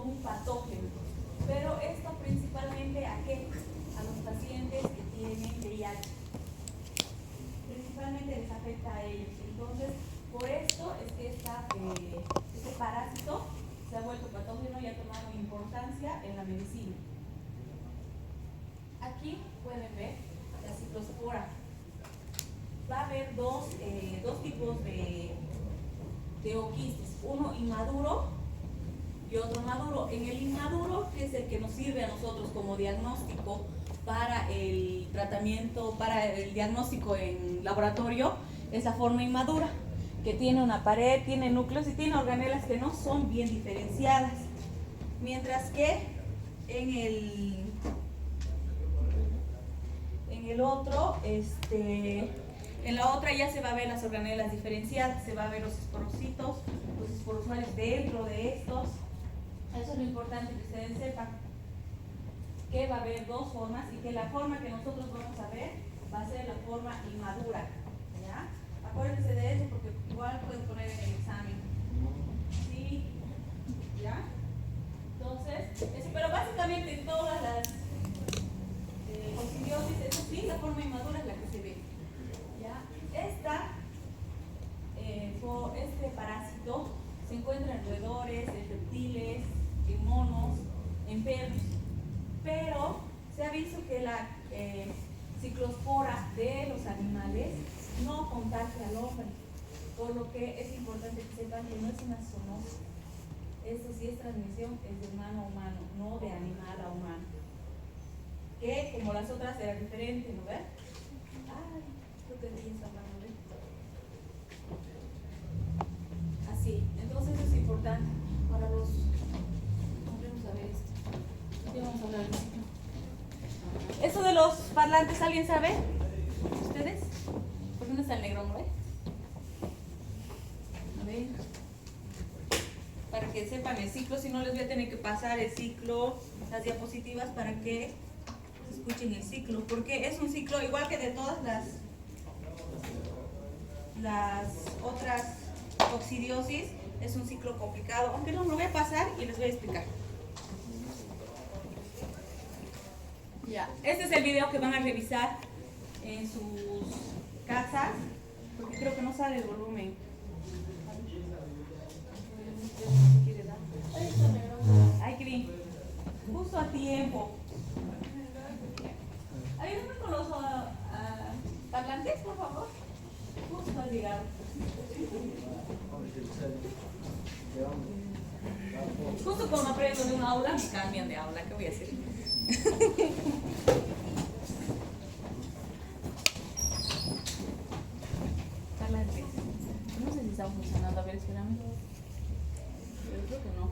como un patógeno. Pero esto principalmente ¿a qué? A los pacientes que tienen VIH. Principalmente les afecta a ellos. Entonces, por esto es que este parásito se ha vuelto patógeno y ha tomado importancia en la medicina. Aquí pueden ver la ciclospora. Va a haber dos tipos de oquistes, uno inmaduro y otro maduro. En el inmaduro, que es el que nos sirve a nosotros como diagnóstico para el tratamiento, para el diagnóstico en laboratorio, es la forma inmadura, que tiene una pared, tiene núcleos y tiene organelas que no son bien diferenciadas. Mientras que en el otro, en la otra ya se va a ver las organelas diferenciadas, se va a ver los esporocitos, los esporosales dentro de estos. Eso es lo importante que ustedes sepan, que va a haber dos formas y que la forma que nosotros vamos a ver va a ser la forma inmadura, ¿ya? Acuérdense de eso porque igual pueden poner en el examen. ¿Sí? ¿Ya? Entonces, pero básicamente en todas las coccidiosis, eso sí, la forma inmadura es la que se ve. ¿Ya? Este parásito se encuentra en roedores, en reptiles, en monos, en perros, pero se ha visto que la ciclospora de los animales no contagia al hombre, por lo que es importante que sepan que no es una zoonosis. Esto sí es transmisión, es de humano a humano, no de animal a humano. Que como las otras era diferente, ¿no ves? Ay, creo que sí está hablando de esto. Así, entonces eso es importante. Ahora vamos a ver esto. Ya vamos a hablar de esto. Eso de los parlantes, ¿alguien sabe? ¿Ustedes? ¿Por qué no está el negro, no ve? A ver. Para que sepan el ciclo, si no les voy a tener que pasar el ciclo, las diapositivas para que escuchen el ciclo, porque es un ciclo igual que de todas las otras coccidiosis, es un ciclo complicado, aunque no lo voy a pasar y les voy a explicar. Ya, este es el video que van a revisar en sus casas, porque creo que no sale el volumen. Ay, qué bien. Justo a tiempo. Ayúdame con los parlantes, por favor. Justo al llegar. Justo cuando aprendo de una aula, me cambian de aula. ¿Qué voy a hacer? Parlantes. No sé si están funcionando. A ver, espérame. Yo creo que no.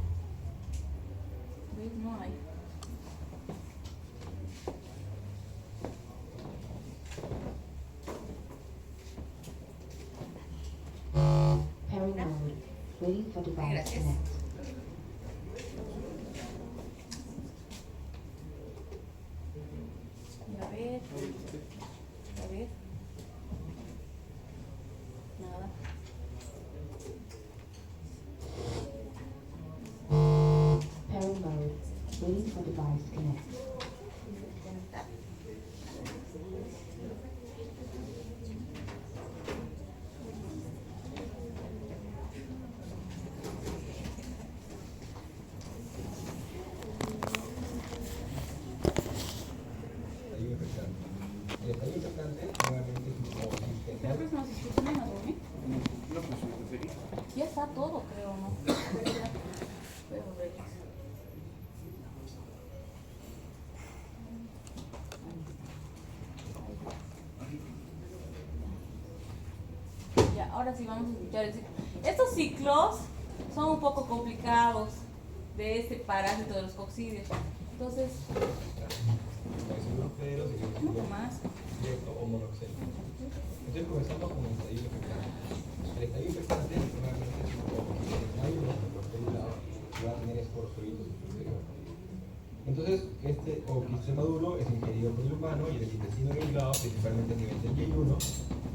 ¿Ves? No hay. Waiting for device Gracias. connect. A ver. A ver. Nada. Pairing mode. Waiting for device connect. Pero pues no se escucha nada, ¿no? Ya está todo, creo, ¿no? Pero ver. Ya, ahora sí vamos a escuchar el ciclo. Estos ciclos son un poco complicados de este parásito de los coccidios. Entonces, mucho más. Entonces comenzamos con el estadio infectante. El estadio infectante normalmente es un poco de lado y va a tener esporoforitos en su interior. Entonces, este oquiste maduro es ingerido por el humano y el intestino regulado, principalmente a nivel del Y1,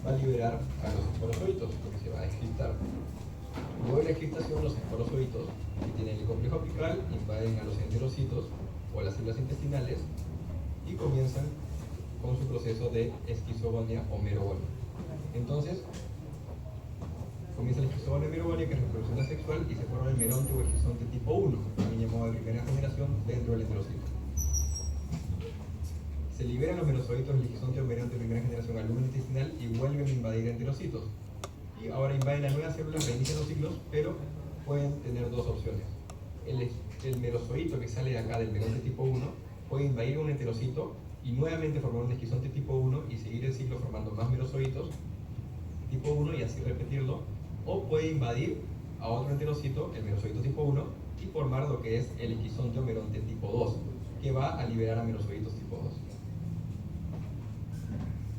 va a liberar a los esporoforitos porque se va a excitar. Luego el la gestación, los esporozoitos que tienen el complejo apical invaden a los enterocitos o a las células intestinales y comienzan con su proceso de esquizogonia o merogonia. Entonces, comienza la esquizogonia merogonia, que es reproducción asexual, y se forma el meronte o esquizonte tipo 1, también llamado de primera generación, dentro del enterocito. Se liberan los merozoitos del esquizonte o meronte de primera generación al lumen intestinal y vuelven a invadir enterocitos. Y ahora invaden las nuevas células, reinician los ciclos, pero pueden tener dos opciones. El merozoito que sale de acá del meronte tipo 1 puede invadir un enterocito y nuevamente formar un esquizonte tipo 1 y seguir el ciclo formando más merozoitos tipo 1 y así repetirlo, o puede invadir a otro enterocito, el merozoito tipo 1, y formar lo que es el esquizonte o meronte tipo 2, que va a liberar a merozoitos tipo 2.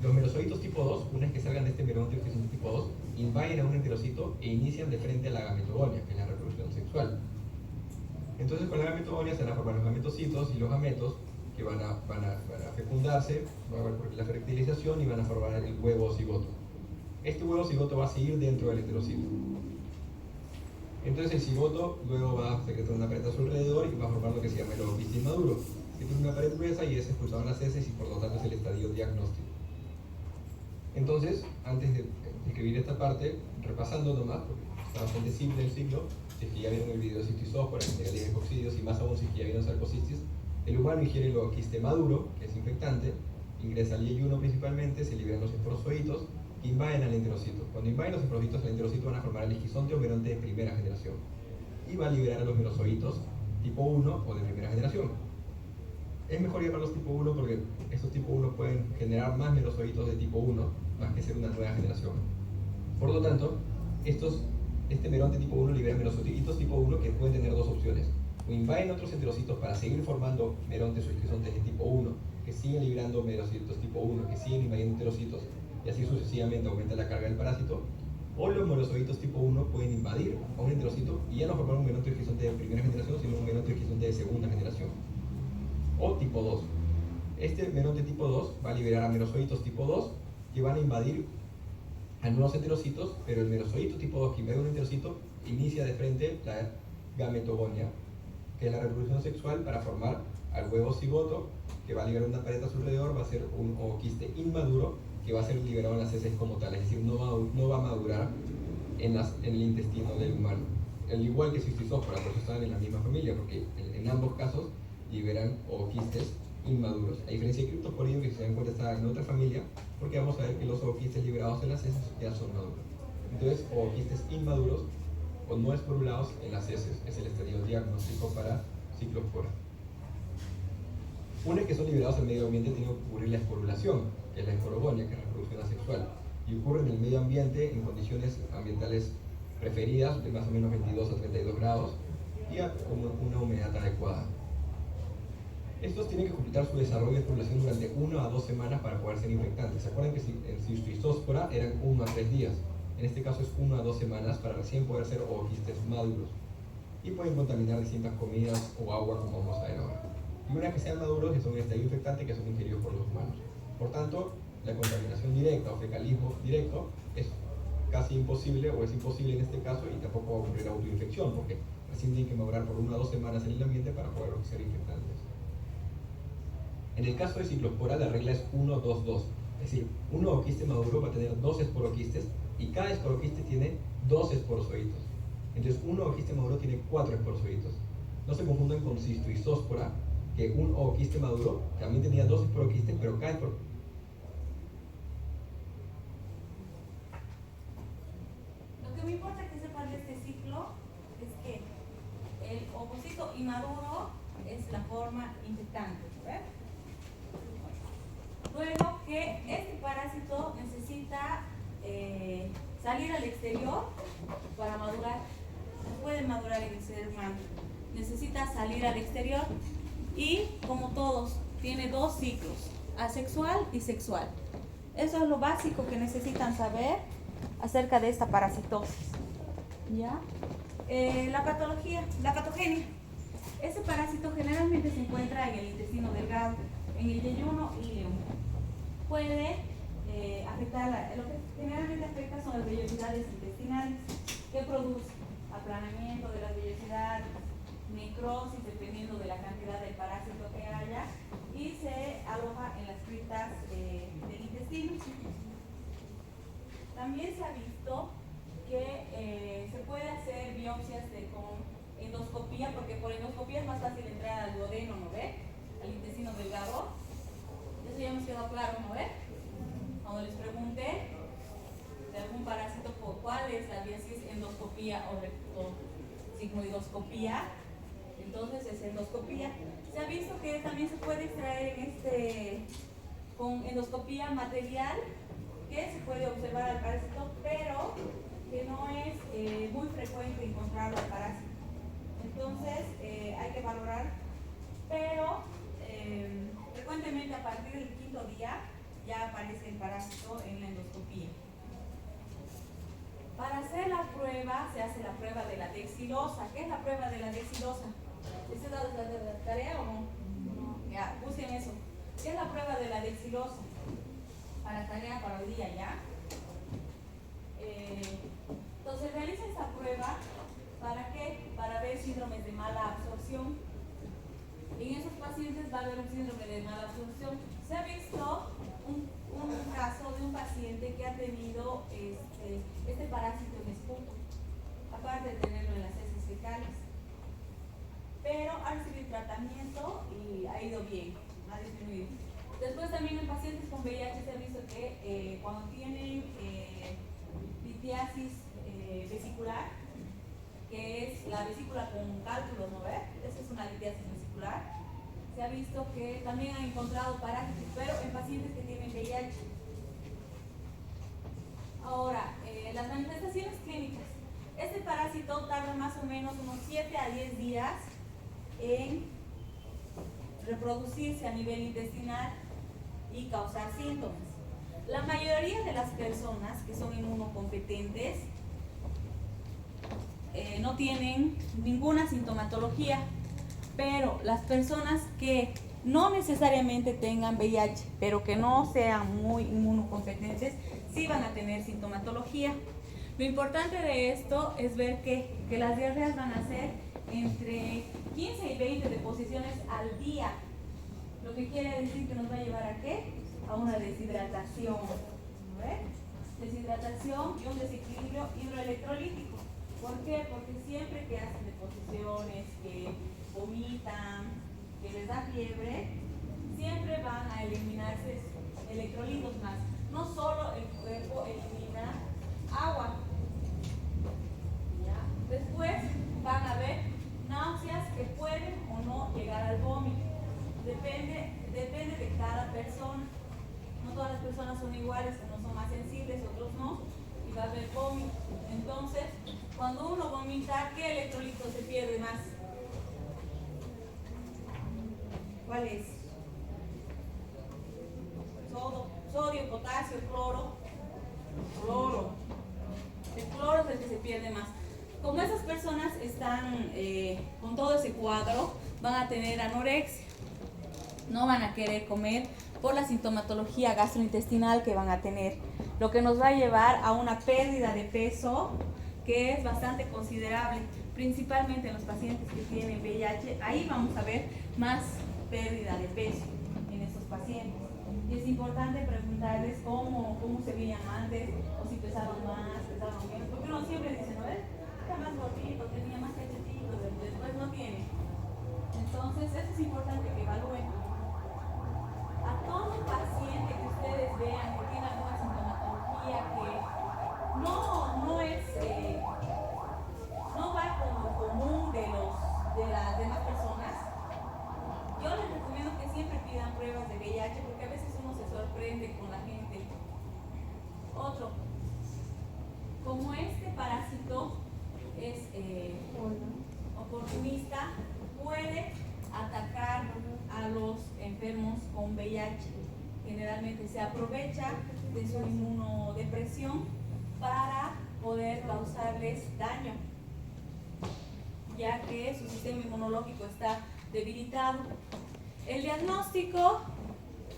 Los merozoitos tipo 2, una vez que salgan de este meronte o esquizonte tipo 2, invaden a un enterocito e inician de frente a la gametogonia, que es la reproducción sexual. Entonces con la gametogonia se van a formar los gametocitos y los gametos, que van a fecundarse, va a haber la fertilización y van a formar el huevo o cigoto. Este huevo cigoto va a seguir dentro del enterocito. Entonces el cigoto luego va a secretar una pared a su alrededor y va a formar lo que se llama el ooquiste inmaduro, que tiene una pared gruesa y es expulsado en las heces y por lo tanto es el estadio diagnóstico. Entonces, antes de escribir esta parte, repasando nomás, porque está bastante simple el ciclo, si es que ya vieron el video de cistosóspora, integrales ecocidios y más aún si es que ya vieron sarcocistis, el humano ingiere el ooquiste maduro, que es infectante, ingresa al yeyuno principalmente, se liberan los esporozoitos, invaden al enterocito. Cuando invaden los esporozoitos al enterocito van a formar el esquizonte o meronte de primera generación y va a liberar a los merozoitos tipo 1 o de primera generación. Es mejor llamarlos tipo 1 porque estos tipo 1 pueden generar más merozoitos de tipo 1 más que ser una nueva generación. Por lo tanto, este meronte tipo 1 libera merozoitos tipo 1 que pueden tener dos opciones. O invaden otros enterocitos para seguir formando merontes o esquizontes de tipo 1 que siguen liberando merozoitos tipo 1 que siguen invadiendo enterocitos y así sucesivamente aumenta la carga del parásito, o los merozoitos tipo 1 pueden invadir a un enterocito y ya no formar un meronte esquizonte de primera generación, sino un meronte esquizonte de segunda generación. O tipo 2. Este meronte tipo 2 va a liberar a merozoitos tipo 2 que van a invadir a nuevos enterocitos, pero el merozoito tipo 2 que invade un enterocito inicia de frente la gametogonia, que es la reproducción sexual para formar al huevo cigoto, que va a liberar una pared a su alrededor, va a ser un ooquiste inmaduro, que va a ser liberado en las heces como tal, es decir, no va a madurar en el intestino del humano. Al igual que cistosóspora, por eso están en la misma familia, porque en ambos casos liberan ooquistes inmaduros. A diferencia de criptosporio, que si se dan cuenta está en otra familia, porque vamos a ver que los ooquistes liberados en las heces ya son maduros. Entonces, ooquistes inmaduros o no esporulados en las heces es el estadio diagnóstico para ciclospora. Una vez que son liberados al medio ambiente tiene que ocurrir la esporulación, que es la esporogonia, que es la reproducción asexual, y ocurre en el medio ambiente en condiciones ambientales preferidas de más o menos 22 a 32 grados y con una humedad adecuada. Estos tienen que completar su desarrollo de esporulación durante 1 a 2 semanas para poder ser infectantes. ¿Se acuerdan que en cistosóspora eran 1 a 3 días? En este caso es 1 a 2 semanas para recién poder ser ooquistes maduros. Y pueden contaminar distintas comidas o agua, como vamos a ver ahora. Y una vez que sean maduros, son un estadio infectante que son ingeridos por los humanos. Por tanto, la contaminación directa o fecalismo directo es casi imposible, o es imposible en este caso, y tampoco va a ocurrir autoinfección, porque recién tienen que madurar por 1 a 2 semanas en el ambiente para poder ser infectantes. En el caso de ciclospora, la regla es 1-2-2, es decir, un ooquiste maduro va a tener 2 esporoquistes y cada esporoquiste tiene 2 esporozoitos. Entonces, un ooquiste maduro tiene 4 esporozoitos. No se confundan con cistosóspora, que un ooquiste maduro también tenía 2 esporoquistes, pero cada Lo que me importa que sepan de este ciclo es que el ovocito inmaduro es la forma infectante, ¿verdad? Luego que este parásito necesita salir al exterior para madurar. No puede madurar en el ser humano. Necesita salir al exterior y, como todos, tiene 2 ciclos, asexual y sexual. Eso es lo básico que necesitan saber acerca de esta parasitosis. ¿Ya? La patogenia. Ese parásito generalmente se encuentra en el intestino delgado, en el yeyuno y ileum. Puede afectar, lo que generalmente afecta son las vellosidades intestinales que produce aplanamiento de las vellosidades, necrosis dependiendo de la cantidad del parásito que haya, y se aloja en las criptas del intestino. También se ha visto que se puede hacer biopsias con endoscopía, porque por endoscopía es más fácil entrar al duodeno, ¿no ve? Al intestino delgado. Eso ya nos quedó claro, ¿no ve? Cuando les pregunté de algún parásito, ¿cuál es la vía? Si es endoscopía o sigmoidoscopía, entonces es endoscopía. Se ha visto que también se puede extraer con endoscopía material, que se puede observar al parásito, pero que no es muy frecuente encontrarlo al parásito. Entonces hay que valorar, pero frecuentemente a partir del 5.º día ya aparece el parásito en la endoscopía. Para hacer la prueba, se hace la prueba de la dexilosa. ¿Qué es la prueba de la dexilosa? ¿Esa es la tarea o no? Ya, busquen eso. ¿Qué es la prueba de la dexilosa? Para tarea para hoy día, ¿ya? Entonces realiza esta prueba, ¿para qué? Para ver síndromes de mala absorción. En esos pacientes va a haber un síndrome de mala absorción. Se ha visto un caso de un paciente que ha tenido este parásito en esputo, aparte de tenerlo en las heces fecales, pero ha recibido tratamiento y ha ido bien, ha disminuido. Después también en pacientes con VIH se ha visto que cuando tienen litiasis vesicular, que es la vesícula con cálculos, ¿no ves? Esa es una litiasis vesicular. Se ha visto que también han encontrado parásitos, pero en pacientes que tienen VIH. Ahora, las manifestaciones clínicas. Este parásito tarda más o menos unos 7 a 10 días en reproducirse a nivel intestinal y causar síntomas. La mayoría de las personas que son inmunocompetentes no tienen ninguna sintomatología, pero las personas que no necesariamente tengan VIH, pero que no sean muy inmunocompetentes, sí van a tener sintomatología. Lo importante de esto es ver que las diarreas van a ser entre 15 y 20 deposiciones al día, lo que quiere decir que nos va a llevar a ¿qué? A una deshidratación, ¿no? Deshidratación y un desequilibrio hidroelectrolítico. ¿Por qué? Porque siempre que hacen deposiciones, que vomitan, que les da fiebre, siempre van a eliminarse electrolitos más. No solo el cuerpo elimina agua, ¿ya? Después van a haber náuseas que pueden o no llegar al vómito. Depende de cada persona. No todas las personas son iguales, unos son más sensibles, otros no, y va a haber vómito. Entonces, cuando uno vomita, ¿qué electrolito se pierde más? ¿Cuál es? Sodio, potasio, cloro. El cloro es el que se pierde más. Como esas personas están con todo ese cuadro, van a tener anorexia. No van a querer comer por la sintomatología gastrointestinal que van a tener, lo que nos va a llevar a una pérdida de peso que es bastante considerable, principalmente en los pacientes que tienen VIH. Ahí vamos a ver más pérdida de peso en estos pacientes. Y es importante preguntarles cómo se veían antes, o si pesaban más, pesaban menos, porque uno siempre dice, ¿no? Era más gordito, tenía más cachetitos, después no tiene. Entonces, eso es importante que evalúen. A todo paciente que ustedes vean que tiene alguna sintomatología que no va con lo común de las demás personas, yo les recomiendo que siempre pidan pruebas de VIH, porque a veces uno se sorprende con la gente. Otro, como este parásito es oportunista, puede atacar a los enfermos con VIH. Generalmente se aprovecha de su inmunodepresión para poder causarles daño, ya que su sistema inmunológico está debilitado. El diagnóstico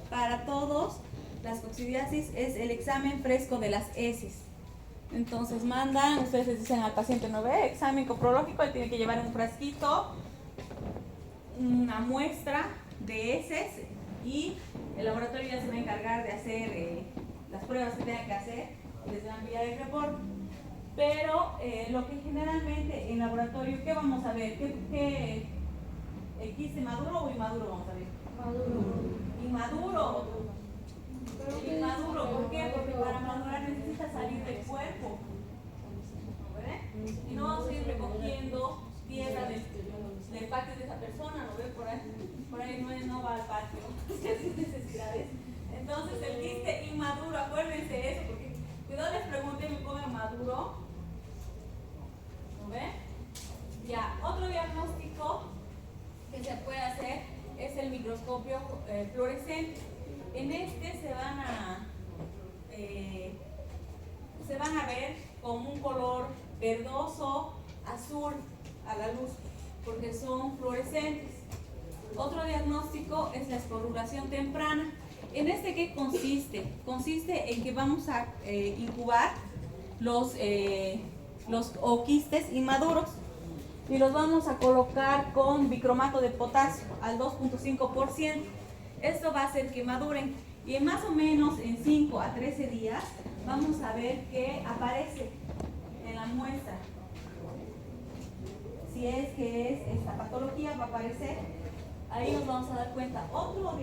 para todos las coccidiasis es el examen fresco de las heces. Entonces mandan, ustedes les dicen al paciente, no ve, examen coprológico, él tiene que llevar un frasquito, una muestra de heces y el laboratorio ya se va a encargar de hacer las pruebas que tengan que hacer y les va a enviar el reporte. Pero lo que generalmente en laboratorio, ¿qué vamos a ver? ¿Qué quiste maduro o inmaduro vamos a ver? Inmaduro. Inmaduro, ¿por qué? Porque para madurar necesita salir del cuerpo. ¿No ve? Y no vamos a ir recogiendo tierra del patio de esa persona, ¿no ve? Por ahí no va al patio, sin necesidades. Entonces el quiste inmaduro, acuérdense de eso, porque cuidado les pregunté y me pongan maduro. ¿No ve? Ya, otro diagnóstico que se puede hacer es el microscopio fluorescente. En este se van a ver con un color verdoso, azul a la luz, porque son fluorescentes. Otro diagnóstico es la esporulación temprana. ¿En este qué consiste? Consiste en que vamos a incubar los quistes inmaduros y los vamos a colocar con bicromato de potasio al 2.5%. Esto va a hacer que maduren y en más o menos en 5 a 13 días vamos a ver que aparece en la muestra. Si es que es esta patología, va a aparecer. Ahí nos vamos a dar cuenta. Otro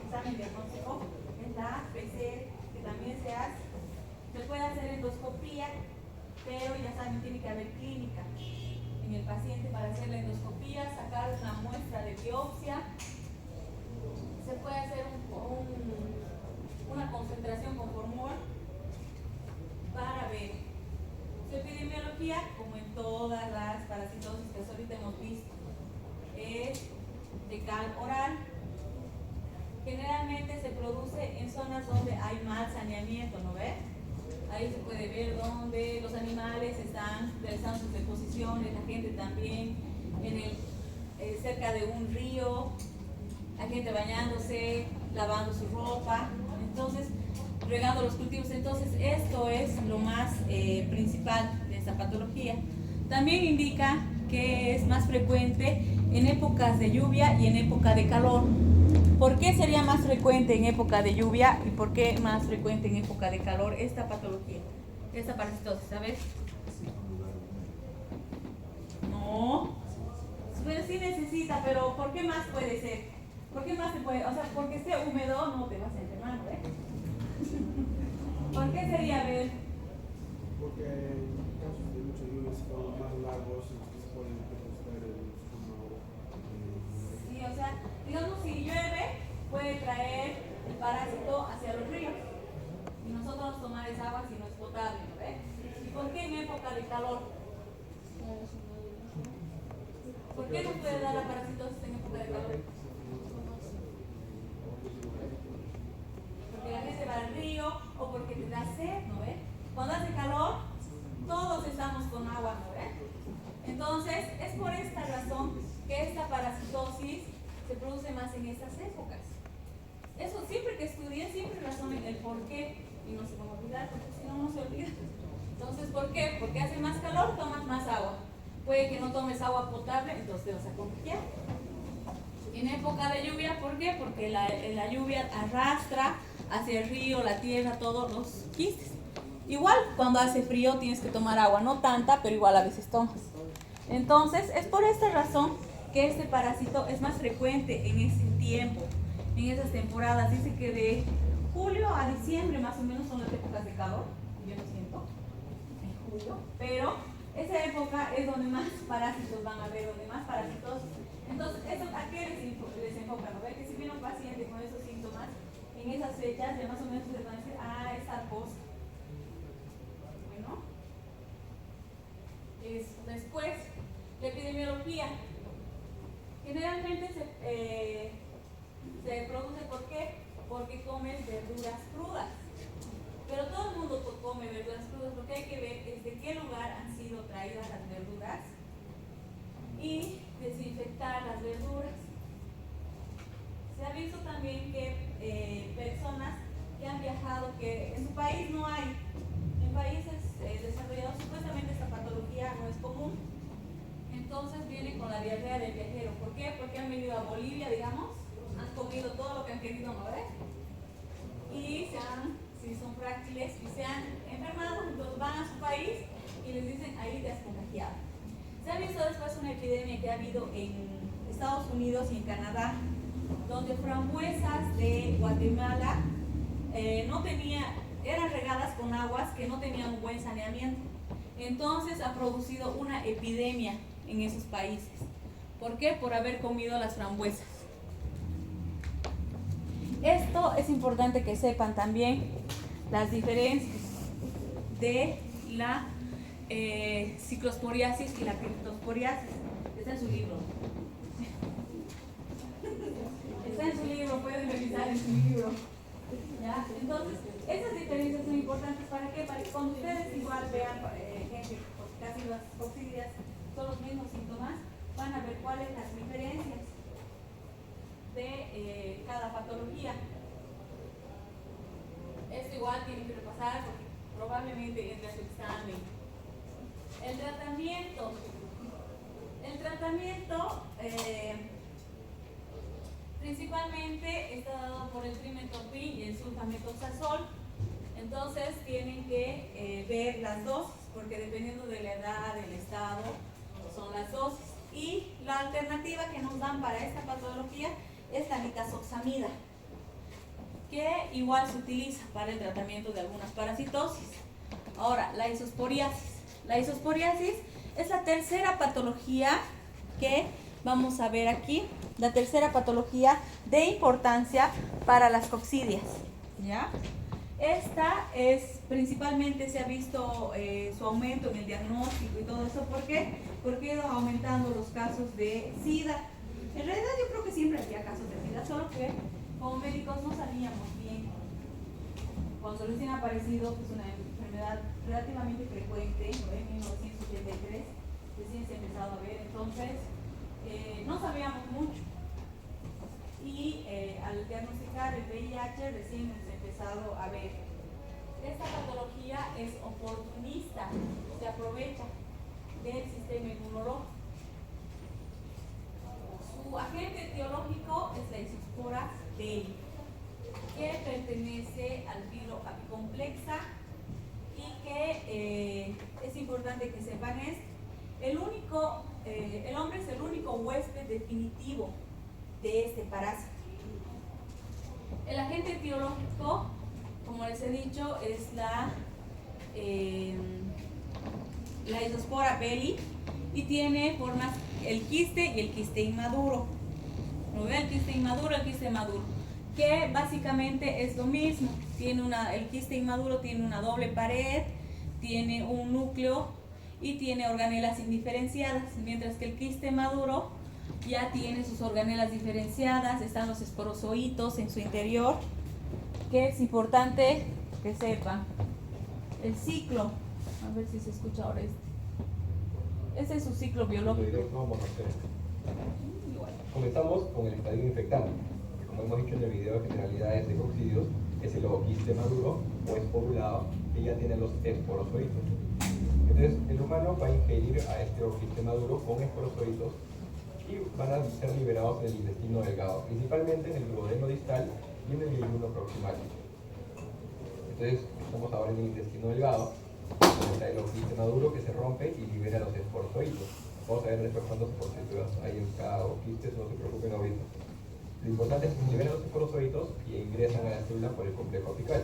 examen diagnóstico es la PCR, que también se hace. Se puede hacer endoscopía, pero ya saben, tiene que haber clínica en el paciente para hacer la endoscopía, sacar una muestra de biopsia. Se puede hacer una concentración con formol para ver. Su epidemiología, como en todas las parasitosis que ahorita hemos visto, es fecal oral. Generalmente se produce en zonas donde hay mal saneamiento, ¿no ve? Ahí se puede ver donde los animales están realizando sus deposiciones, la gente también, cerca de un río, la gente bañándose, lavando su ropa, entonces regando los cultivos. Entonces esto es lo más principal de esta patología. También indica que es más frecuente en épocas de lluvia y en época de calor. ¿Por qué sería más frecuente en época de lluvia y por qué más frecuente en época de calor esta patología, esta parasitosis? ¿Sabes? No. Pues sí necesita, pero ¿por qué más puede ser? ¿Por qué más se puede? O sea, porque esté húmedo no te vas a enfermar, ¿eh? ¿Por qué sería, a ver? Porque en casos de mucha lluvia se forman más lagos en los que se pueden depositar el estómago. Sí, o sea, digamos si llueve puede traer el parásito hacia los ríos y nosotros tomar esa agua si no es potable, ¿no ve? ¿Y por qué en época de calor? ¿Por qué no puede dar la parasitosis en época de calor? Porque la gente va al río o porque te da sed, ¿no ve? Cuando hace calor, todos estamos con agua, ¿no ve? Entonces, es por esta razón que esta parasitosis se produce más en estas épocas. Eso siempre que estudien, siempre razonen el por qué y no se van a olvidar, porque si no, no se olvida. Entonces, ¿por qué? Porque hace más calor, tomas más agua. Puede que no tomes agua potable, entonces te vas a contagiar. En época de lluvia, ¿por qué? Porque la lluvia arrastra hacia el río, la tierra, todos los quistes. Igual, cuando hace frío tienes que tomar agua, no tanta, pero igual a veces tomas. Entonces, es por esta razón que este parásito es más frecuente en ese tiempo, en esas temporadas. Dice que de julio a diciembre más o menos son las épocas de calor, yo lo siento, en julio, pero esa época es donde más parásitos van a haber, donde más parásitos. Entonces, ¿eso a qué les enfoca? ¿No ve? Que si viene un paciente con esos síntomas, en esas fechas ya más o menos les van a decir, es tal cosa. Bueno, después, la epidemiología. Generalmente se produce, ¿por qué? Porque comes verduras crudas. Pero todo el mundo come verduras crudas, lo que hay que ver es de qué lugar han sido traídas las verduras y desinfectar las verduras. Se ha visto también que personas que han viajado, que en su país no hay, países desarrollados supuestamente esta patología no es común. Entonces vienen con la diarrea del viajero. ¿Por qué? Porque han venido a Bolivia, digamos, han comido todo lo que han querido mover y si son frágiles y se han enfermado, entonces van a su país y les dicen ahí te has contagiado. Se ha visto después una epidemia que ha habido en Estados Unidos y en Canadá, donde frambuesas de Guatemala eran regadas con aguas que no tenían un buen saneamiento. Entonces ha producido una epidemia en esos países. ¿Por qué? Por haber comido las frambuesas. Esto es importante que sepan también las diferencias de la ciclosporiasis y la criptosporiasis. Está en su libro. Está en su libro, pueden revisar en su libro. ¿Ya? Entonces, esas diferencias son importantes. ¿Para qué? Para que cuando ustedes igual vean gente, casi las coccidias son los mismos síntomas, van a ver cuáles son las diferencias de cada patología. Esto igual tienen que repasar porque probablemente entre a su examen. El tratamiento principalmente está dado por el trimetoprim y el sulfamethoxazol. Entonces tienen que ver las dosis, porque dependiendo de la edad, del estado, son las dosis. Y la alternativa que nos dan para esta patología es la nitazoxamida, que igual se utiliza para el tratamiento de algunas parasitosis. Ahora, la isosporiasis. La isosporiasis es la tercera patología que vamos a ver aquí, la tercera patología de importancia para las coccidias, ¿ya? Esta es principalmente, se ha visto su aumento en el diagnóstico y todo eso. ¿Por qué? Porque ha ido aumentando los casos de SIDA. En realidad yo creo que siempre había casos de SIDA, solo que como médicos no sabíamos bien. Cuando recién ha aparecido pues, una enfermedad relativamente frecuente, en 1983, recién se ha empezado a ver, entonces no sabíamos mucho. Y al diagnosticar el VIH recién hemos empezado a ver. Esta patología es oportunista, se aprovecha del sistema inmunológico. Su agente etiológico es la isospora Bailey, que pertenece al filo apicomplexa y que es importante que sepan esto. El hombre es el único huésped definitivo de este parásito. El agente etiológico, como les he dicho, es la isospora Bailey y tiene formas el quiste y el quiste inmaduro. ¿Lo ve? El quiste inmaduro, el quiste maduro, que básicamente es lo mismo. El quiste inmaduro tiene una doble pared, tiene un núcleo y tiene organelas indiferenciadas, mientras que el quiste maduro ya tiene sus organelas diferenciadas, están los esporozoitos en su interior, que es importante que sepan. El ciclo, a ver si se escucha ahora ese es su ciclo biológico. Vamos a hacer. Comenzamos con el estadio infectante, que como hemos dicho en el video, generalidades de coccidios es el ovoquiste maduro o esporulado, que ya tiene los esporozoitos. Entonces, el humano va a ingerir a este ovoquiste maduro con esporozoitos y van a ser liberados en el intestino delgado, principalmente en el duodeno distal y en el yeyuno proximal. Entonces, estamos ahora en el intestino delgado, donde está el ovoquiste maduro que se rompe y libera los esporozoitos. Vamos a ver después cuántos porcentajes hay en cada ovoquiste, no se preocupen ahorita. Lo importante es que liberan los esporozoitos y ingresan a la célula por el complejo apical.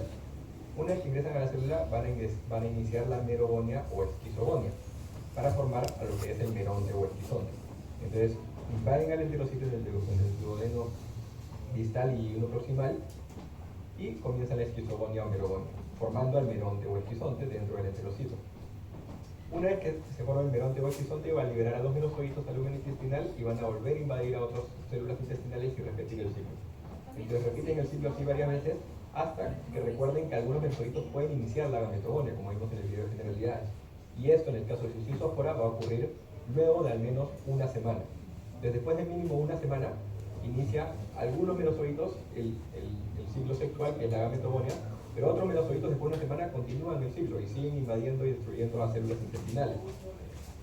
Una vez que ingresan a la célula, van a iniciar la merogonia o esquizogonia para formar a lo que es el meronte o esquizonte. Entonces, invaden al enterocito en el duodeno distal y uno proximal y comienza la esquizogonia o merogonia, formando al meronte o esquizonte dentro del enterocito. Una vez que se forma el meronte o esquizonte, va a liberar a los merozoitos al lumen intestinal y van a volver a invadir a otras células intestinales y repetir el ciclo. Entonces repiten el ciclo así varias veces hasta que recuerden que algunos merozoitos pueden iniciar la gametogonia, como vimos en el video de generalidades. Y esto, en el caso de Schizopora, va a ocurrir luego de al menos una semana. Después de mínimo una semana, inicia algunos merozoitos el ciclo sexual, que es la gametogonia, Pero otros melanozoitos después de una semana continúan el ciclo y siguen invadiendo y destruyendo las células intestinales.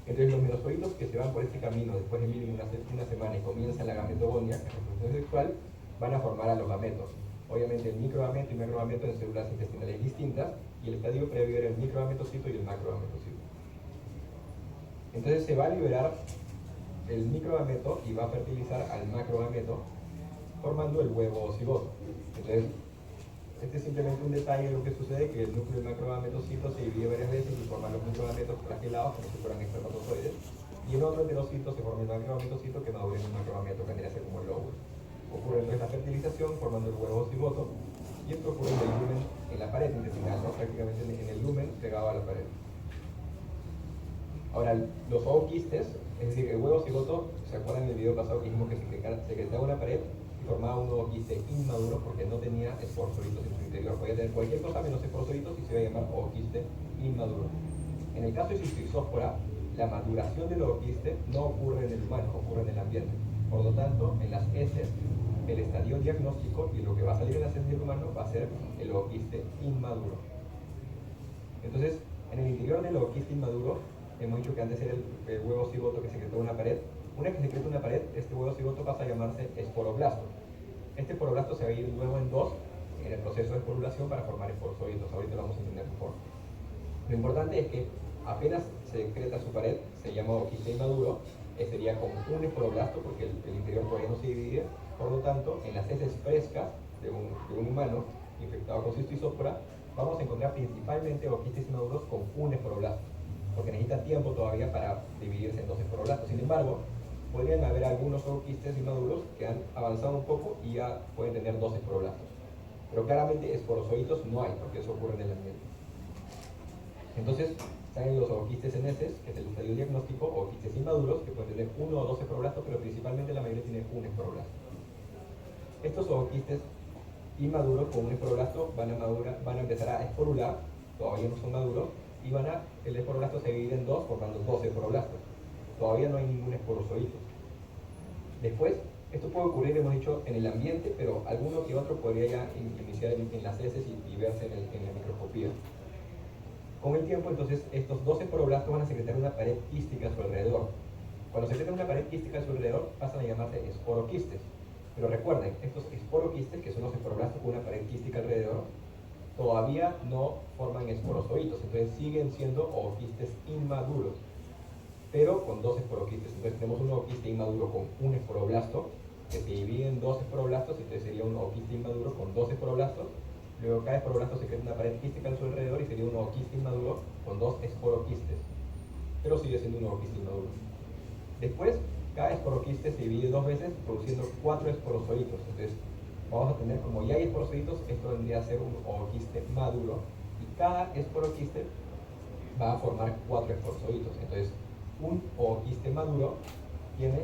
Entonces los melanozoitos que se van por este camino después de mínimo una semana y comienzan la gametogonia, la reproducción sexual, van a formar a los gametos. Obviamente el microgameto y macrogameto en células intestinales distintas, y el estadio previo era el microgametocito y el macrogametocito. Entonces se va a liberar el microgameto y va a fertilizar al macrogameto, formando el huevo cigoto. Entonces, este es simplemente un detalle de lo que sucede, que el núcleo del macrogametocito se divide varias veces y forman los microgametos flagelados, como si fueran espermatozoides, y en otro heterocito se forma el macrogametocito que madura en un macrogameto que vendría a ser como el óvulo. Ocurre entonces la fertilización formando el huevo cigoto, y esto ocurre en el lumen, en la pared intestinal, ¿no? Prácticamente en el lumen pegado a la pared. Ahora, los ooquistes, es decir, el huevo cigoto, ¿se acuerdan en el video pasado que dijimos que secretaba una pared y formaba un ooquiste inmaduro porque no tenía esporozolitos en su interior? Podía tener cualquier cosa menos esporozolitos y se iba a llamar ooquiste inmaduro. En el caso de Cystosóspora, la maduración del ooquiste no ocurre en el humano, ocurre en el ambiente. Por lo tanto, en las heces, el estadio diagnóstico y lo que va a salir en las heces del humano va a ser el ooquiste inmaduro. Entonces, en el interior del ooquiste inmaduro, hemos dicho que antes era el huevo cigoto que secretó una pared. Una vez que secreta una pared, este huevo cigoto pasa a llamarse esporoblasto. Este esporoblasto se va a ir luego en dos en el proceso de esporulación para formar esporozoitos. Ahorita lo vamos a entender mejor. Lo importante es que apenas se secreta su pared, se llama ooquiste inmaduro, sería como un esporoblasto porque el interior todavía no se divide. Por lo tanto, en las heces frescas de un humano infectado con Cystosóspora, vamos a encontrar principalmente ooquistes inmaduros con un esporoblasto, porque necesita tiempo todavía para dividirse en dos esporoblastos. Sin embargo, podrían haber algunos ooquistes inmaduros que han avanzado un poco y ya pueden tener dos esporoblastos. Pero claramente esporozoitos no hay, porque eso ocurre en el ambiente. Entonces, salen los ooquistes en heces, que es el estadio diagnóstico, ooquistes inmaduros, que pueden tener uno o dos esporoblastos, pero principalmente la mayoría tiene un esporoblasto. Estos ooquistes inmaduros con un esporoblasto van a empezar a esporular, todavía no son maduros, y el esporoblasto se divide en dos, formando dos esporoblastos. Todavía no hay ningún esporozoito. Después, esto puede ocurrir, hemos dicho, en el ambiente, pero alguno que otro podría ya iniciar en las heces y verse en la microscopía. Con el tiempo, entonces, estos dos esporoblastos van a secretar una pared quística a su alrededor. Cuando secretan una pared quística a su alrededor, pasan a llamarse esporoquistes. Pero recuerden, estos esporoquistes, que son los esporoblastos con una pared quística alrededor, todavía no forman esporozoitos, entonces siguen siendo ooquistes inmaduros, pero con dos esporoquistes. Entonces tenemos un ooquiste inmaduro con un esporoblasto, que se divide en dos esporoblastos, entonces sería un ooquiste inmaduro con dos esporoblastos. Luego cada esporoblasto se crea una pared quística a su alrededor y sería un ooquiste inmaduro con dos esporoquistes, pero sigue siendo un ooquiste inmaduro. Después, cada esporoquiste se divide dos veces, produciendo 4 esporozoitos. Entonces, vamos a tener, como ya hay esporozoitos, esto vendría a ser un ooquiste maduro, y cada esporoquiste va a formar 4 esporozoitos. Entonces, un ooquiste maduro tiene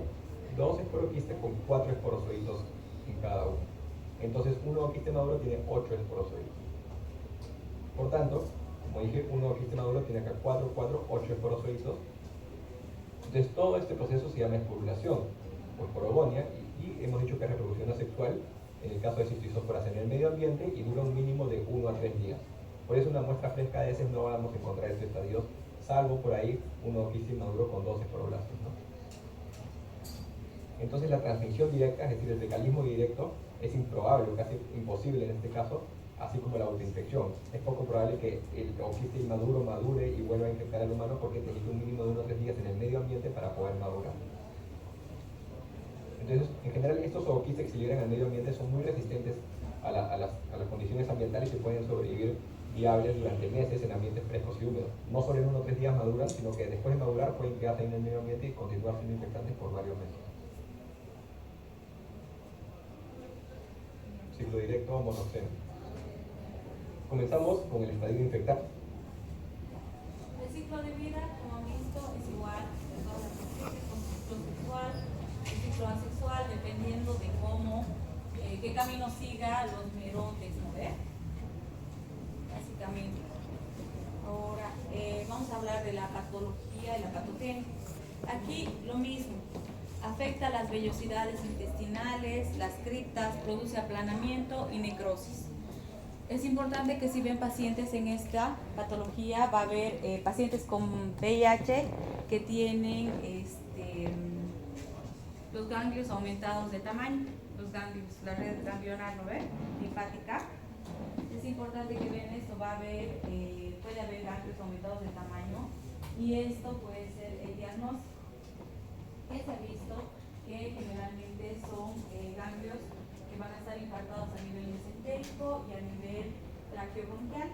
2 esporoquistes con 4 esporozoitos en cada uno. Entonces, un ooquiste maduro tiene 8 esporozoitos. Por tanto, como dije, un ooquiste maduro tiene acá 4, 8 esporozoitos. Entonces, todo este proceso se llama esporulación o esporogonia, y hemos dicho que es reproducción asexual en el caso de Cystosósporas en el medio ambiente y dura un mínimo de 1 a 3 días. Por eso, una muestra fresca de heces no vamos a encontrar estos estadios, salvo por ahí un ooquiste inmaduro con 2 esporoblastos, ¿no? Entonces, la transmisión directa, es decir, el fecalismo directo, es improbable o casi imposible en este caso, así como la autoinfección. Es poco probable que el ooquiste inmaduro madure y vuelva a infectar al humano porque necesita un mínimo de 1 o 3 días en el medio ambiente para poder madurar. Entonces, en general, estos ooquistes que se liberan al medio ambiente son muy resistentes a las condiciones ambientales y pueden sobrevivir viables durante meses en ambientes frescos y húmedos. No solo en 1 o 3 días maduran, sino que después de madurar pueden quedarse en el medio ambiente y continuar siendo infectantes por varios meses. Ciclo directo monoxeno. Comenzamos con el estadio de infectar. El ciclo de vida, como han visto, es igual en todas las especies, con ciclo sexual, el ciclo asexual, dependiendo de cómo, qué camino siga los merotes, ¿no ve? Básicamente. Ahora, vamos a hablar de la patología y la patogenia. Aquí lo mismo. Afecta las vellosidades intestinales, las criptas, produce aplanamiento y necrosis. Es importante que si ven pacientes en esta patología, va a haber pacientes con VIH que tienen los ganglios aumentados de tamaño, los ganglios, la red ganglionar, ¿no ven? Linfática. Es importante que vean esto, puede haber ganglios aumentados de tamaño y esto puede ser el diagnóstico. Que se ha visto que generalmente son ganglios que van a estar infartados a nivel mesentérico y a nivel traqueobronquial.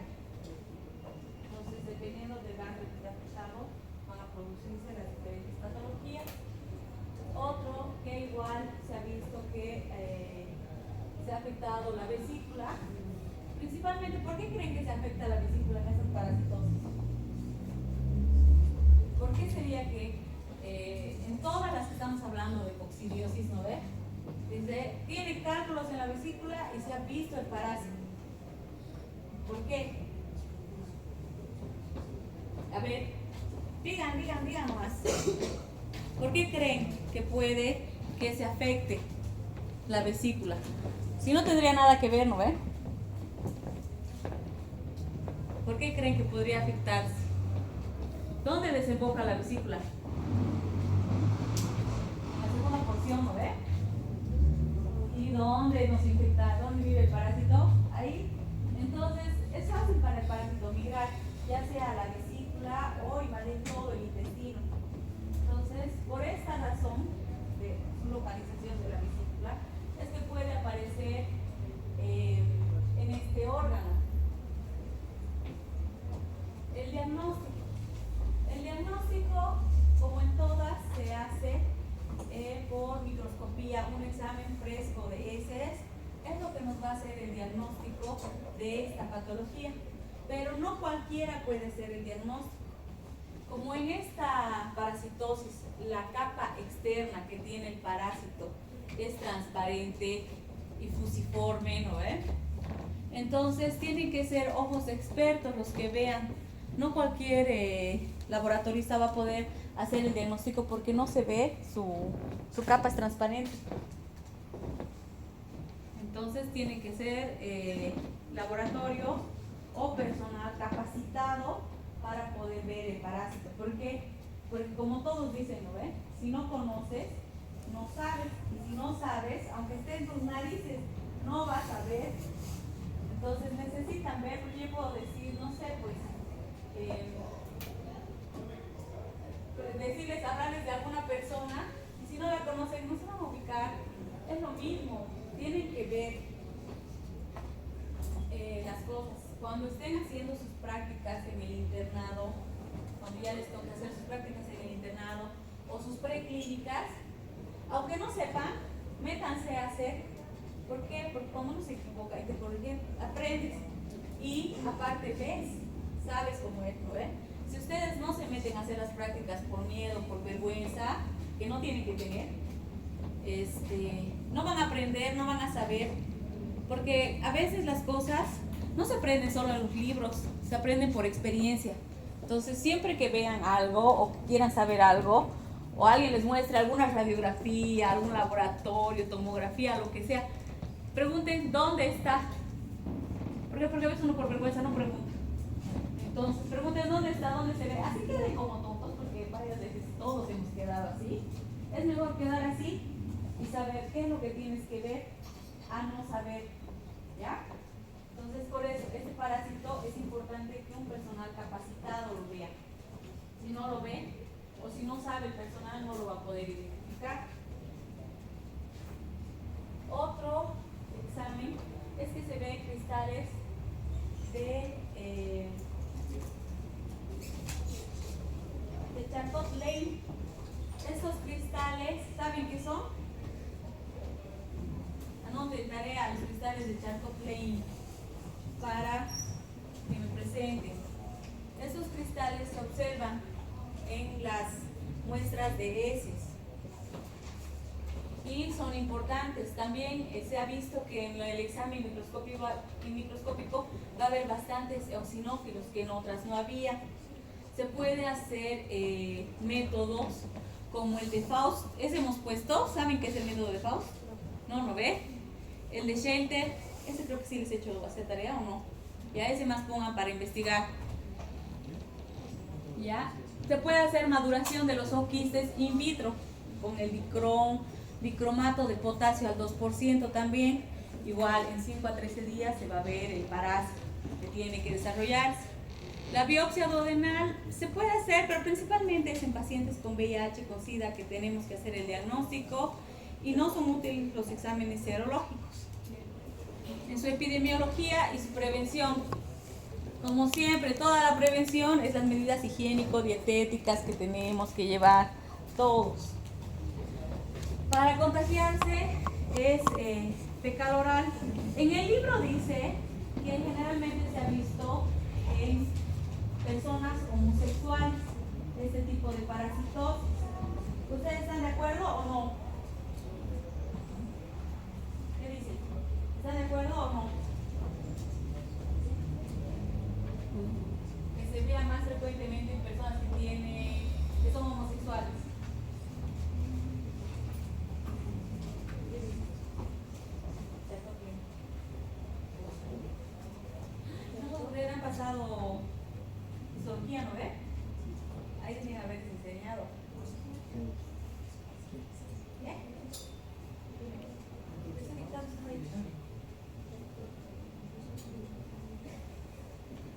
Entonces, dependiendo del ganglio que esté afectado, van a producirse las diferentes patologías. Otro que igual se ha visto que se ha afectado la vesícula. Principalmente, ¿por qué creen que se afecta la vesícula en estas parasitosis? ¿Por qué sería que en todas las que estamos hablando de coccidiosis, ¿no ve? Dice, tiene cálculos en la vesícula y se ha visto el parásito. ¿Por qué? A ver, digan nomás. ¿Por qué creen que puede que se afecte la vesícula? Si no tendría nada que ver, ¿no ve? ¿Por qué creen que podría afectarse? ¿Dónde desemboca la vesícula? La segunda porción, ¿no ve? ¿Y dónde nos infecta? ¿Dónde vive el parásito? Ahí. Entonces, es fácil para el parásito migrar, ya sea a la vesícula o invadir todo el intestino. Entonces, por esta razón de su localización de la vesícula, es que puede aparecer en este órgano. El diagnóstico. El diagnóstico, como en todas, se hace por microscopía, un examen fresco de heces, es lo que nos va a hacer el diagnóstico de esta patología. Pero no cualquiera puede ser el diagnóstico. Como en esta parasitosis, la capa externa que tiene el parásito es transparente y fusiforme, ¿no ven? Entonces tienen que ser ojos expertos los que vean. No cualquier laboratorista va a poder hacer el diagnóstico porque no se ve, su capa es transparente. Entonces tienen que ser laboratorios o personal capacitado para poder ver el parásito. ¿Por qué? Porque como todos dicen, ¿no ven? Si no conoces, no sabes. Y si no sabes, aunque esté en tus narices, no vas a ver. Entonces necesitan ver, pues yo puedo decir, no sé, pues decirles, hablarles de alguna persona, y si no la conocen, no se van a ubicar. Es lo mismo, tienen que ver las cosas. Cuando estén haciendo sus prácticas en el internado, cuando ya les toca hacer sus prácticas en el internado o sus preclínicas, aunque no sepan, métanse a hacer. ¿Por qué? Porque cuando uno se equivoca y te corrigen, aprendes. Y aparte ves, sabes cómo es, ¿no ven? Si ustedes no se meten a hacer las prácticas por miedo, por vergüenza, que no tienen que tener, no van a aprender, no van a saber, porque a veces las cosas no se aprenden solo en los libros, se aprenden por experiencia. Entonces, siempre que vean algo o que quieran saber algo, o alguien les muestre alguna radiografía, algún laboratorio, tomografía, lo que sea, pregunten dónde está. ¿Por qué? Porque a veces uno por vergüenza no pregunta. Entonces, pregunten dónde está, dónde se ve. Así queden como tontos, porque varias veces todos hemos quedado así. Es mejor quedar así y saber qué es lo que tienes que ver a no saber. ¿Ya? Entonces, por eso, este parásito es importante que un personal capacitado lo vea. Si no lo ve, o si no sabe el personal, no lo va a poder identificar. Otro examen es que se ven cristales de Charcot-Leyne. Estos cristales, ¿saben qué son? Anoten tarea, los cristales de Charcot-Leyne para que me presenten. Estos cristales se observan en las muestras de heces y son importantes. También se ha visto que en el examen microscópico va a haber bastantes eosinófilos que en otras no había. Se puede hacer métodos como el de Faust. Ese hemos puesto, ¿saben qué es el método de Faust? No ve. El de Shelter, Ese creo que sí les he hecho hacer tarea o no. Ya ese más pongan para investigar. Ya. Se puede hacer maduración de los ooquistes in vitro con el dicromato de potasio al 2% también. Igual en 5 a 13 días se va a ver el parásito que tiene que desarrollarse. La biopsia duodenal se puede hacer, pero principalmente es en pacientes con VIH, con SIDA, que tenemos que hacer el diagnóstico y no son útiles los exámenes serológicos. En su epidemiología y su prevención, como siempre, toda la prevención es las medidas higiénico-dietéticas que tenemos que llevar todos. Para contagiarse es fecal oral. En el libro dice que generalmente se ha visto en personas homosexuales este tipo de parasitosis. ¿Ustedes están de acuerdo o no? ¿Qué dicen? ¿Están de acuerdo o no? Que se vea más frecuentemente en personas que son homosexuales. ¿No han pasado histología, no ve? Ahí tienen que haberse enseñado. ¿Bien?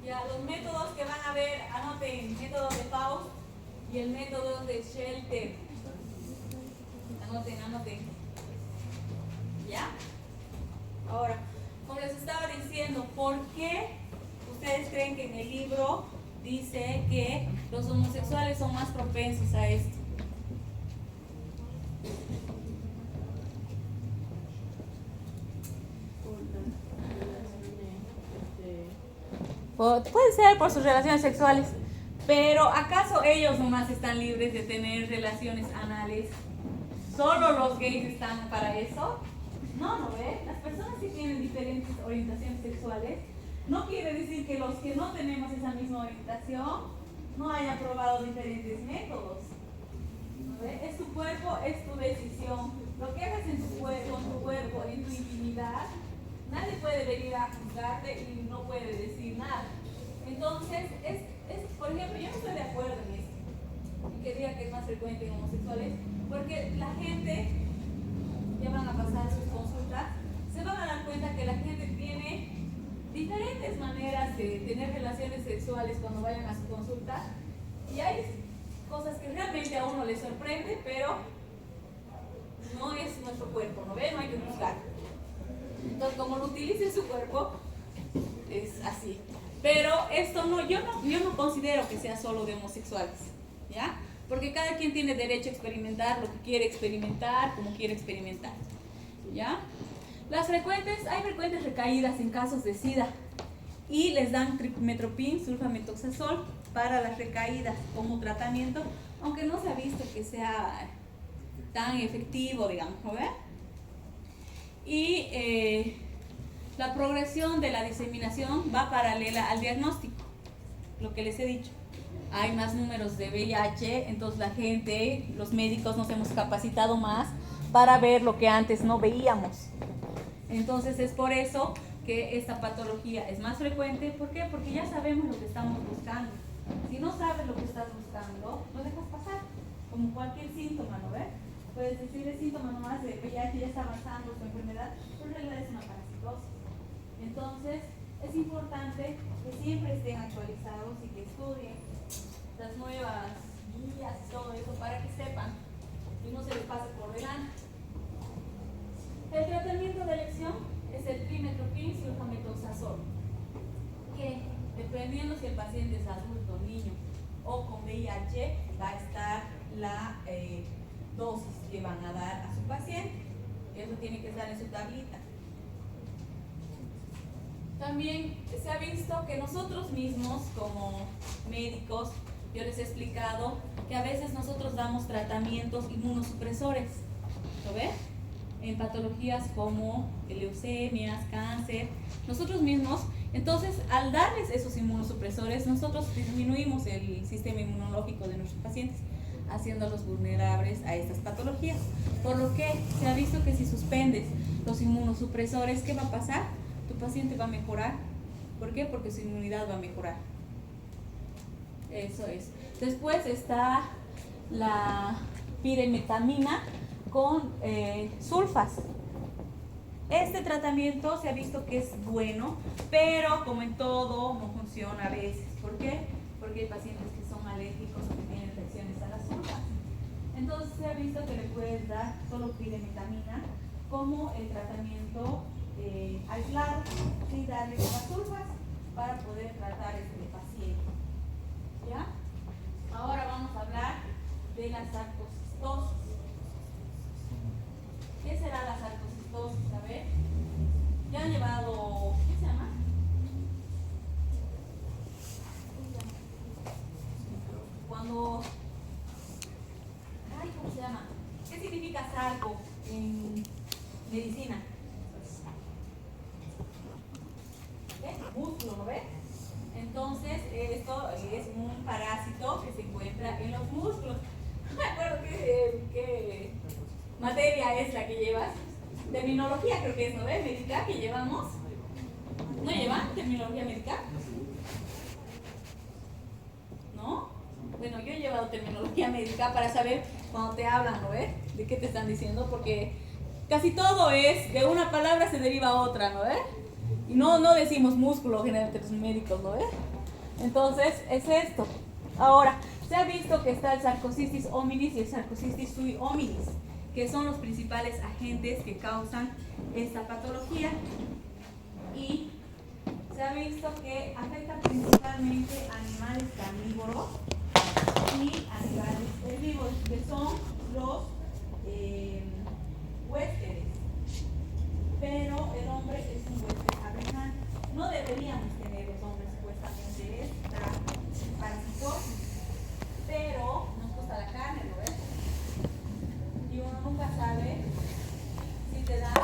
Ya, los métodos que van a ver, anoten, método de Faust y el método de Shelter. Anoten. ¿Ya? Ahora, como les estaba diciendo, ¿por qué ustedes creen que en el libro dice que los homosexuales son más propensos a esto? Puede ser por sus relaciones sexuales, pero ¿acaso ellos nomás están libres de tener relaciones anales? ¿Solo los gays están para eso? No ve. Las personas que tienen diferentes orientaciones sexuales, no quiere decir que los que no tenemos esa misma orientación no hayan probado diferentes métodos. ¿No ve? Es tu cuerpo, es tu decisión. Lo que hagas en tu cuerpo, en tu intimidad, nadie puede venir a juzgarte y no puede decir nada. Entonces, por ejemplo, yo no estoy de acuerdo en esto, en que diga que es más frecuente en homosexuales, porque la gente, ya van a pasar sus consultas, se van a dar cuenta que la gente tiene diferentes maneras de tener relaciones sexuales cuando vayan a su consulta, y hay cosas que realmente a uno le sorprende, pero no es nuestro cuerpo, ¿no ve? No hay que juzgar. Entonces, como lo utilice su cuerpo, es así. Pero esto yo no considero que sea solo de homosexuales, ¿ya? Porque cada quien tiene derecho a experimentar lo que quiere experimentar, como quiere experimentar, ¿ya? Hay frecuentes recaídas en casos de SIDA y les dan tripmetoprim, sulfamethoxazol para las recaídas como tratamiento, aunque no se ha visto que sea tan efectivo, digamos, ¿no ve? Y la progresión de la diseminación va paralela al diagnóstico, lo que les he dicho. Hay más números de VIH, entonces la gente, los médicos nos hemos capacitado más para ver lo que antes no veíamos. Entonces es por eso que esta patología es más frecuente. ¿Por qué? Porque ya sabemos lo que estamos buscando. Si no sabes lo que estás buscando, lo dejas pasar, como cualquier síntoma, ¿no ves? Puedes decir el síntoma nomás de VIH ya está avanzando su enfermedad, pero en realidad es una parasitosis. Entonces, es importante que siempre estén actualizados y que estudien las nuevas guías y todo eso para que sepan y no se les pase por delante. El tratamiento de elección es el trimmetoprim sulfamethoxazol, que dependiendo si el paciente es adulto, niño o con VIH, va a estar la dosis que van a dar a su paciente. Eso tiene que estar en su tablita. También se ha visto que nosotros mismos como médicos, yo les he explicado que a veces nosotros damos tratamientos inmunosupresores, ¿lo ven? En patologías como leucemias, cáncer, nosotros mismos. Entonces, al darles esos inmunosupresores, nosotros disminuimos el sistema inmunológico de nuestros pacientes, haciéndolos vulnerables a estas patologías. Por lo que se ha visto que si suspendes los inmunosupresores, ¿qué va a pasar? tu paciente va a mejorar. ¿Por qué? Porque su inmunidad va a mejorar. Eso es. Después está la piremetamina con sulfas. Este tratamiento se ha visto que es bueno, pero como en todo no funciona a veces. ¿Por qué? Porque hay pacientes que son alérgicos o que tienen reacciones a las sulfas. Entonces se ha visto que le puedes dar solo piremetamina como el tratamiento aislado, sin darle las sulfas para poder tratar este paciente. ¿Ya? Ahora vamos a hablar de la sarcocistosis. ¿Qué será la sarcocistosis? A ver, ya han llevado, ¿qué se llama? Cuando, ay, ¿cómo se llama? ¿Qué significa sarco en medicina? ¿Qué? Músculo, ¿no ves? Entonces, esto es un parásito que se encuentra en los músculos. No me acuerdo qué materia es la que llevas. Terminología creo que es, ¿no ves? Médica que llevamos. ¿No llevan terminología médica? ¿No? Bueno, yo he llevado terminología médica para saber cuando te hablan, ¿no ves? De qué te están diciendo, porque casi todo es, de una palabra se deriva a otra, ¿no ves? Y no decimos músculo generalmente los médicos, ¿no ves? Entonces, es esto. Ahora, se ha visto que está el Sarcocistis hominis y el Sarcocistis sui hominis, que son los principales agentes que causan esta patología. Y se ha visto que afecta principalmente a animales carnívoros y animales herbívoros, que son los huéspedes. Pero el hombre es un huésped aberrante. No deberíamos tener los hombres supuestamente esta parasitosis, pero nos gusta la carne, ¿no ves? Y uno nunca sabe si te dan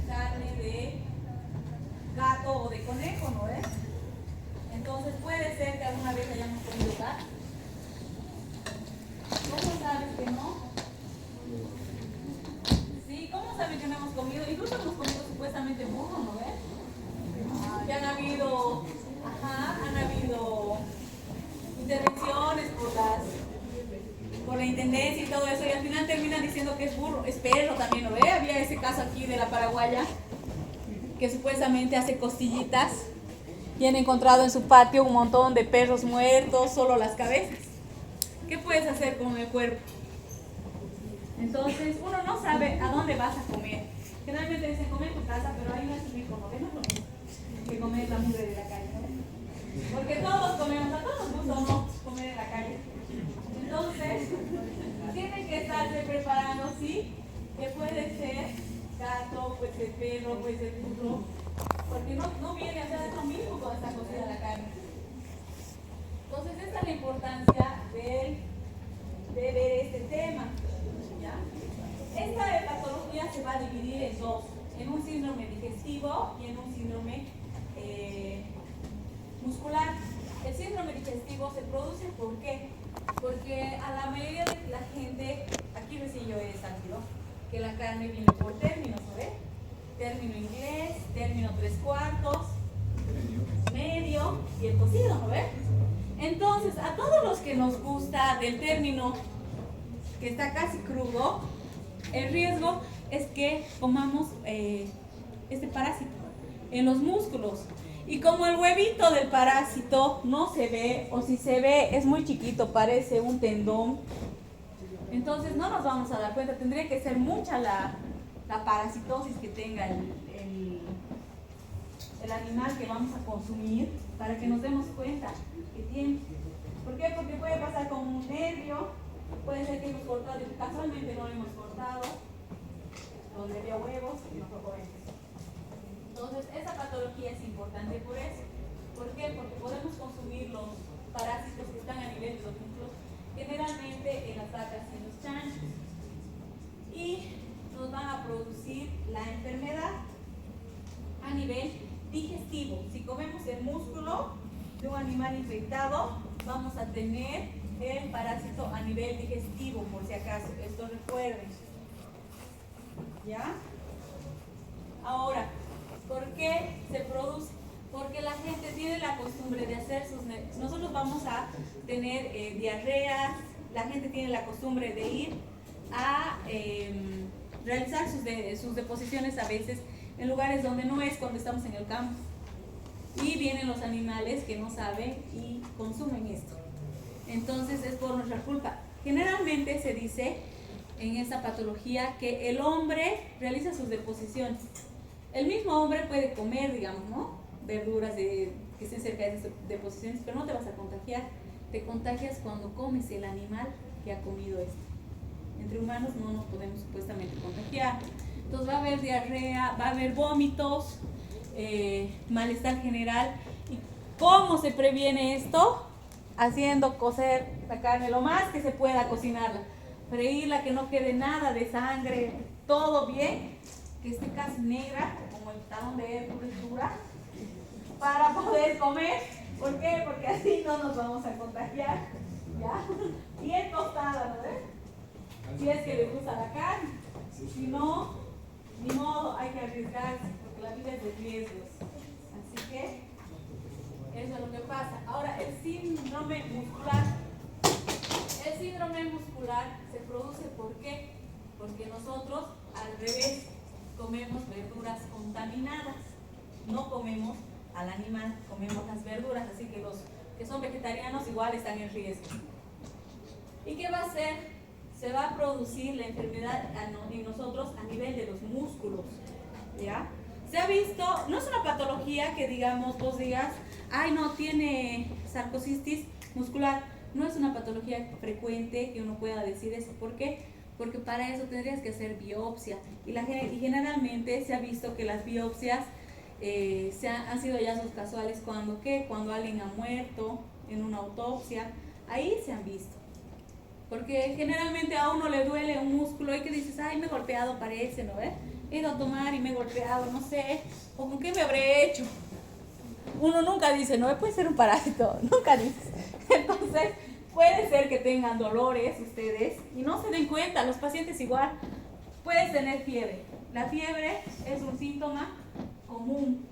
carne de gato o de conejo, ¿no ves? Entonces puede ser que alguna vez hayamos comido gato. ¿Cómo sabes que no? Sí, ¿cómo sabes que no hemos comido? Incluso hemos comido supuestamente burro, ¿no ves? Que han habido intervenciones por la intendencia y todo eso, y al final terminan diciendo que es burro, es perro también, ¿no ve? Había ese caso aquí de la paraguaya que supuestamente hace costillitas y han encontrado en su patio un montón de perros muertos, solo las cabezas. ¿Qué puedes hacer con el cuerpo? Entonces uno no sabe a dónde vas a comer. Generalmente dicen comer en tu casa, pero ahí no es rico, ¿no ves? No es lo mismo que comer la mugre de la calle, ¿no? Porque todos comemos, a todos nos gusta no comer en la calle. Entonces, tienen que estarse preparando, ¿sí? Que puede ser gato, puede ser perro, puede ser burro, porque no viene a ser lo mismo cuando está cocida la carne. Entonces, esta es la importancia de ver este tema, ¿ya? Esta patología se va a dividir en dos, en un síndrome digestivo y en un síndrome muscular. El síndrome digestivo se produce ¿por qué? Porque a la mayoría de la gente, aquí recién yo he sabido que la carne viene por términos, ¿no ves? Término inglés, término 3/4, medio y el cocido, ¿no ves? Entonces, a todos los que nos gusta del término que está casi crudo, el riesgo es que comamos este parásito en los músculos. Y como el huevito del parásito no se ve, o si se ve es muy chiquito, parece un tendón, entonces no nos vamos a dar cuenta. Tendría que ser mucha la parasitosis que tenga el animal que vamos a consumir para que nos demos cuenta que tiene. ¿Por qué? Porque puede pasar con un nervio, puede ser que hemos cortado, casualmente no lo hemos cortado, donde había huevos y no fue por eso. Entonces, esa patología es importante por eso. ¿Por qué? Porque podemos consumir los parásitos que están a nivel de los músculos, generalmente en las vacas y en los chanchos. Y nos van a producir la enfermedad a nivel digestivo. Si comemos el músculo de un animal infectado, vamos a tener el parásito a nivel digestivo, por si acaso. Esto recuerden. ¿Ya? Ahora, ¿por qué se produce? Porque la gente tiene la costumbre de hacer nosotros vamos a tener diarreas, la gente tiene la costumbre de ir a realizar sus deposiciones a veces en lugares donde no es cuando estamos en el campo. Y vienen los animales que no saben y consumen esto. Entonces es por nuestra culpa. Generalmente se dice en esta patología que el hombre realiza sus deposiciones. El mismo hombre puede comer, digamos, ¿no?, verduras que estén cerca de esas deposiciones, pero no te vas a contagiar. Te contagias cuando comes el animal que ha comido esto. Entre humanos no nos podemos supuestamente contagiar. Entonces va a haber diarrea, va a haber vómitos, malestar general. ¿Y cómo se previene esto? Haciendo cocer la carne lo más que se pueda, cocinarla, freírla, que no quede nada de sangre, todo bien, que esté casi negra, como el talón de Hércules dura, para poder comer. ¿Por qué? Porque así no nos vamos a contagiar, ¿ya? Bien tostada, ¿no ves? Si es que les gusta la carne, si no, ni modo, hay que arriesgarse, porque la vida es de riesgos. Así que eso es lo que pasa. Ahora, el síndrome muscular. El síndrome muscular se produce ¿por qué? Porque nosotros, al revés, comemos verduras contaminadas. No comemos al animal, comemos las verduras, así que los que son vegetarianos igual están en riesgo. ¿Y qué va a hacer? Se va a producir la enfermedad en nosotros a nivel de los músculos, ¿ya? Se ha visto, no es una patología que digamos, vos digas, ay no, tiene sarcocistis muscular. No es una patología frecuente que uno pueda decir eso. ¿Por qué? Porque para eso tendrías que hacer biopsia. Y generalmente se ha visto que las biopsias han sido hallazgos casuales cuando alguien ha muerto en una autopsia. Ahí se han visto. Porque generalmente a uno le duele un músculo y que dices, ay, me he golpeado, parece, ¿no? He ido a tomar y me he golpeado, no sé, o con qué me habré hecho. Uno nunca dice, no, puede ser un parásito, nunca dice. Entonces, puede ser que tengan dolores ustedes y no se den cuenta, los pacientes igual. Puedes tener fiebre. La fiebre es un síntoma común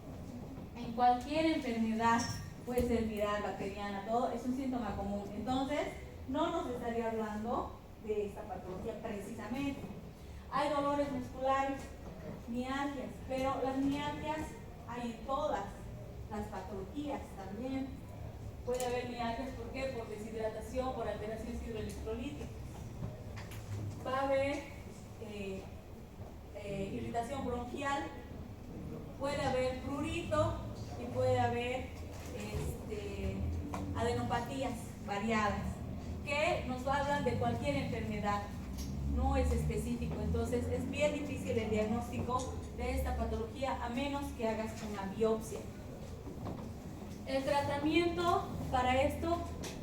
en cualquier enfermedad, puede ser viral, bacteriana, todo, es un síntoma común. Entonces, no nos estaría hablando de esta patología precisamente. Hay dolores musculares, mialgias, pero las mialgias hay en todas las patologías también. Puede haber mialgias, ¿por qué? Por deshidratación, por alteraciones hidroelectrolíticas. Va a haber irritación bronquial, puede haber prurito y puede haber adenopatías variadas, que nos hablan de cualquier enfermedad, no es específico. Entonces es bien difícil el diagnóstico de esta patología a menos que hagas una biopsia. El tratamiento para esto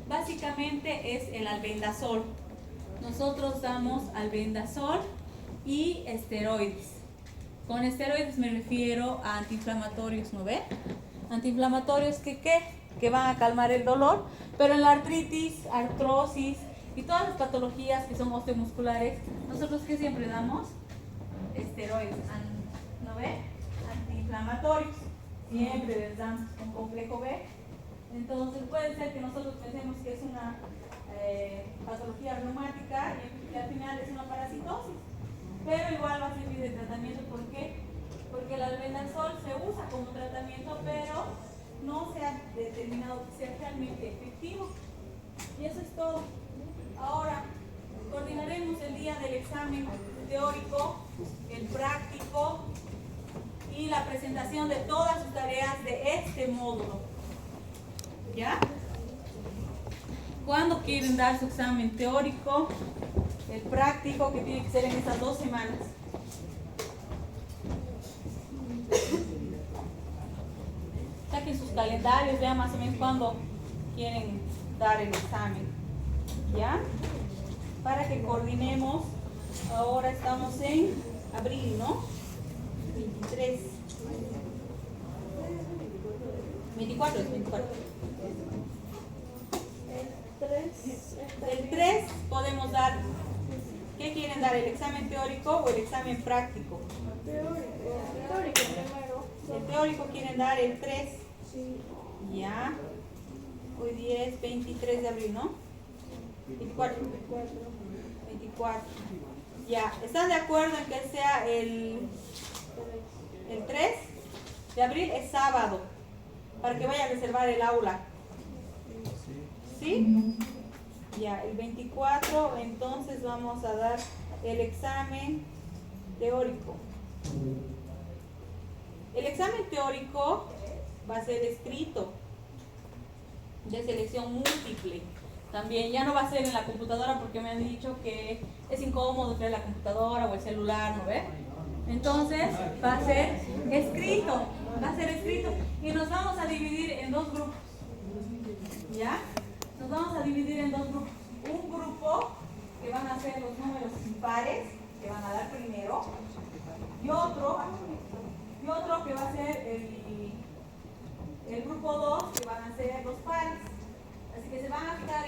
básicamente es el albendazol. Nosotros damos albendazol y esteroides. Con esteroides me refiero a antiinflamatorios, ¿no ve? Antiinflamatorios que van a calmar el dolor, pero en la artritis, artrosis y todas las patologías que son osteomusculares, nosotros ¿qué siempre damos? Esteroides, ¿no ve? Antiinflamatorios, siempre les damos con complejo B. Entonces puede ser que nosotros pensemos que es una patología reumática y al final es una parasitosis, pero igual va a servir de tratamiento. ¿Por qué? Porque el albendazol se usa como tratamiento, pero no se ha determinado que sea realmente efectivo. Y eso es todo. Ahora, coordinaremos el día del examen teórico, el práctico y la presentación de todas sus tareas de este módulo. ¿Ya? ¿Cuándo quieren dar su examen teórico? El práctico, que tiene que ser en estas 2 semanas. Saquen sus calendarios, vean más o menos cuándo quieren dar el examen, ¿ya? Para que coordinemos. Ahora estamos en abril, ¿no? 23. 24 es 24. El 3 podemos dar. ¿Qué quieren dar? ¿El examen teórico o el examen práctico? Teórico primero. El teórico quieren dar el 3. Ya. Hoy día es 23 de abril, ¿no? 24. 24. Ya. ¿Están de acuerdo en que sea el 3 de abril? Es sábado. Para que vaya a reservar el aula. ¿Sí? Ya. El 24, entonces vamos a dar el examen teórico. El examen teórico va a ser escrito, de selección múltiple. También ya no va a ser en la computadora porque me han dicho que es incómodo traer la computadora o el celular, ¿no ve? Entonces va a ser escrito, y nos vamos a dividir en dos grupos. ¿Ya? Nos vamos a dividir en dos grupos. Un grupo que van a ser los números impares, que van a dar primero, y otro que va a ser el grupo 2, que van a ser los pares. Así que se van a fijar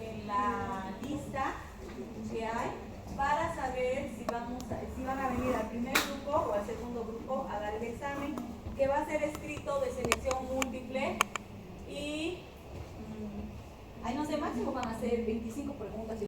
en la lista que hay para saber si van a venir al primer grupo o al segundo grupo a dar el examen, que va a ser escrito de selección múltiple y ahí no sé, máximo van a ser 25 preguntas.